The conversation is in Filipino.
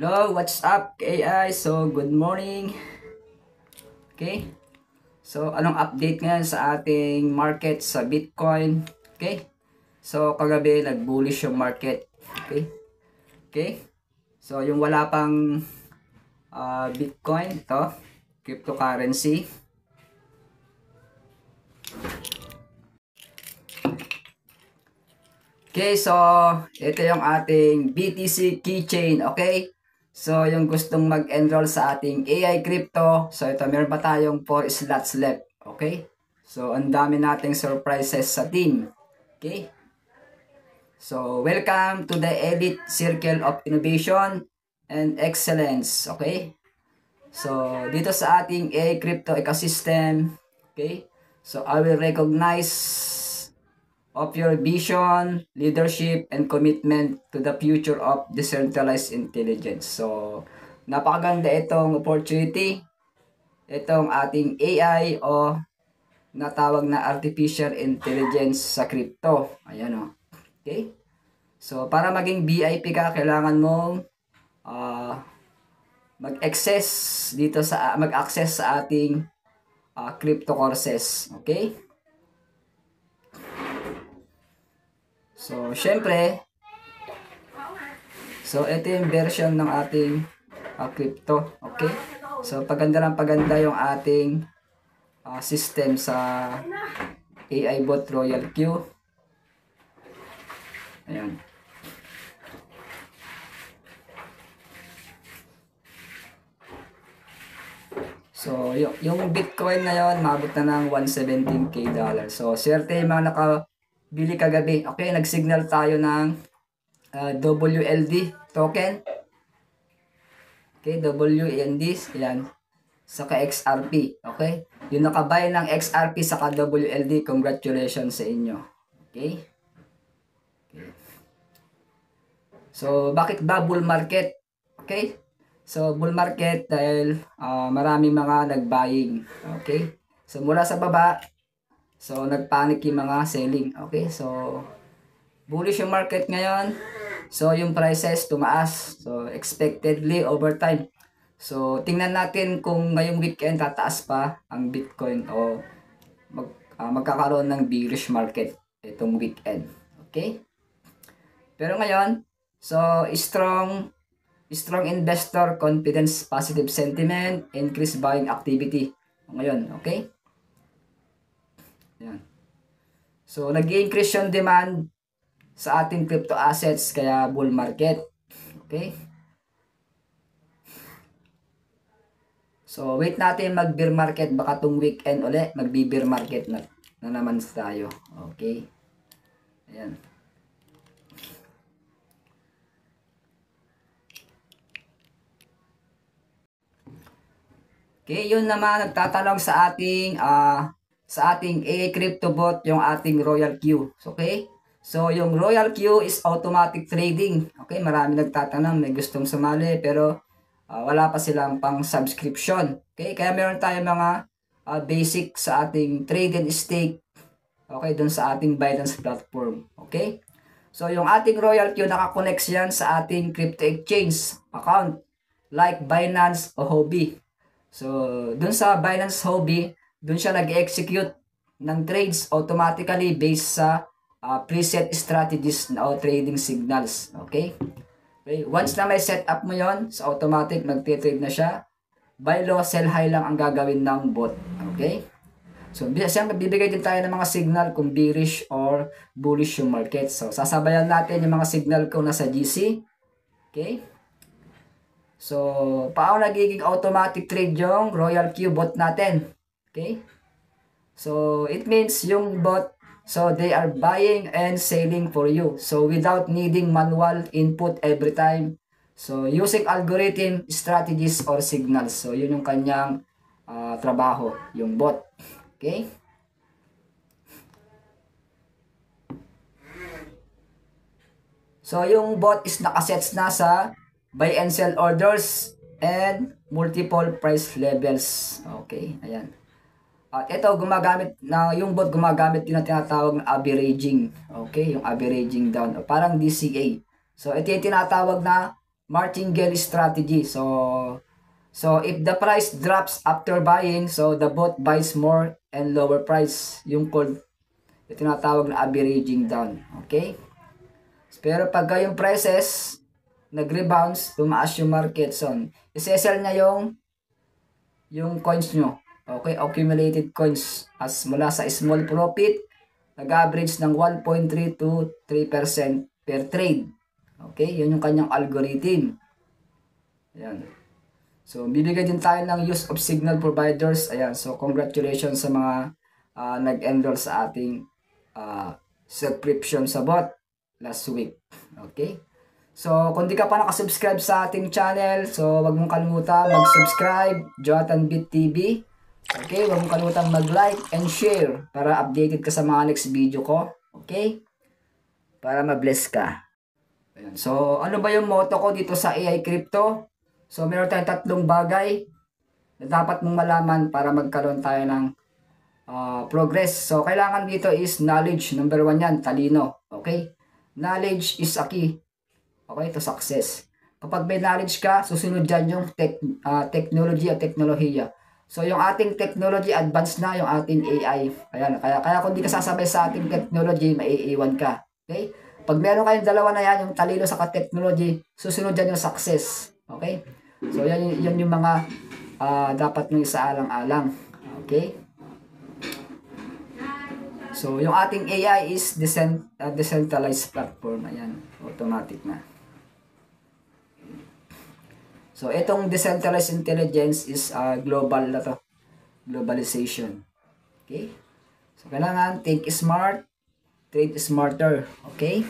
Hello, what's up AI? So, good morning. Okay. So, anong update ngayon sa ating market sa Bitcoin? Okay. So, kagabi nag-bullish yung market. Okay. Okay. So, yung wala pang Bitcoin, ito, cryptocurrency. Okay, so ito yung ating BTC keychain, okay? So, yung gustong mag-enroll sa ating AI crypto, so ito, meron pa tayong 4 slots left, okay? So, ang dami nating surprises sa team, okay? So, welcome to the Elite Circle of Innovation and Excellence, okay? So, dito sa ating AI crypto ecosystem, okay? So, I will recognize of your vision, leadership, and commitment to the future of decentralized intelligence. So, napakaganda itong opportunity. Itong ating AI o natawag na artificial intelligence sa crypto. Ayan o. Okay? So, para maging VIP ka, kailangan mong mag-access dito sa mag-access sa ating crypto courses. Okay? So, syempre, so ito yung version ng ating crypto. Okay? So, paganda yung ating system sa AI bot Royal Q. Ayan. So, yung Bitcoin ngayon, mabot na ng 117k dollar. So, swerte yung mga nakabili kagabi. Okay, nag-signal tayo ng WLD token. Okay, WLD, yan. Saka XRP, okay? Yung nakabay ng XRP saka WLD, congratulations sa inyo. Okay? So, bakit ba bull market? Okay? So, bull market dahil maraming mga nag-buying. Okay? So, mula sa baba, so, nagpanic yung mga selling. Okay? So, bullish yung market ngayon. So, yung prices tumaas. So, expectedly over time. So, tingnan natin kung ngayong weekend tataas pa ang Bitcoin o magkakaroon ng bearish market itong weekend. Okay? Pero ngayon, so, strong investor confidence, positive sentiment, increased buying activity. Ngayon, okay? Yan. So, nag-increase yung demand sa ating crypto assets, kaya bull market. Okay? So, wait natin mag-bear market. Baka itong weekend ulit, mag-bear market na naman tayo. Okay? Ayan. Okay, yun naman nagtatanong sa ating AI crypto bot, yung ating Royal Q. Okay? So, yung Royal Q is automatic trading. Okay, marami nagtatanong, may gustong sumali pero wala pa silang pang subscription. Okay, kaya meron tayong mga basic sa ating trade and stake. Okay, dun sa ating Binance platform. Okay? So, yung ating Royal Q nakakonect yan sa ating crypto exchange account like Binance o Huobi. So, dun sa Binance Huobi, dun siya nag-execute ng trades automatically based sa preset strategies o trading signals. Okay? Okay? Once na may setup mo yon, so automatic magte-trade na siya. Buy low, sell high lang ang gagawin ng bot. Okay? So, siyempre, bibigay din tayo ng mga signal kung bearish or bullish yung market. So, sasabayan natin yung mga signal kung nasa GC. Okay? So, paano nagiging automatic trade yung Royal Q bot natin? Okay? So, it means yung bot, so they are buying and selling for you. So, without needing manual input every time. So, using algorithm, strategies, or signals. So, yun yung kanyang trabaho, yung bot. Okay? So, yung bot is nakasets na sa buy and sell orders and multiple price levels. Okay, ayan. At ito, yung bot gumagamit din ng tinatawag na averaging. Okay, yung averaging down. Parang DCA. So, ito yung tinatawag na martingale strategy. So if the price drops after buying, so the bot buys more and lower price. Yung called, ito tinatawag na averaging down. Okay? Pero pag yung prices nag-rebounds, tumaas yung market, so isesell niya yung coins nyo. Okay? Accumulated coins as mula sa small profit, nag-average ng 1.3 to 3% per trade. Okay? Yun yung kanyang algorithm. Ayan. So, bibigay din tayo ng use of signal providers. Ayan. So, congratulations sa mga nag-enroll sa ating subscription sa bot last week. Okay? So, kung di ka pa nakasubscribe sa ating channel, so wag mong kalimutan mag-subscribe, JonathanBit TV. Okay? Wag mong kalimutan mag-like and share para updated ka sa mga next video ko. Okay? Para ma-bless ka. Ayan. So, ano ba yung motto ko dito sa AI Crypto? So, meron tayong tatlong bagay na dapat mong malaman para magkaroon tayo ng progress. So, kailangan dito is knowledge. Number 1 yan, talino. Okay? Knowledge is a key. Okay, to success. Kapag may knowledge ka, susunod dyan yung technology o teknolohiya. So, yung ating technology, advanced na yung ating AI. Ayan, kaya kung di ka sasabay sa ating technology, maiiwan ka. Okay? Pag meron kayong dalawa na yan, yung talino sa technology, susunod dyan yung success. Okay? So, yan yung mga dapat nyo isaalang-alang. Okay? So, yung ating AI is decentralized platform. Ayan, automatic na. So, itong decentralized intelligence is global na to. Globalization. Okay? So, kailangan think smart, trade smarter. Okay?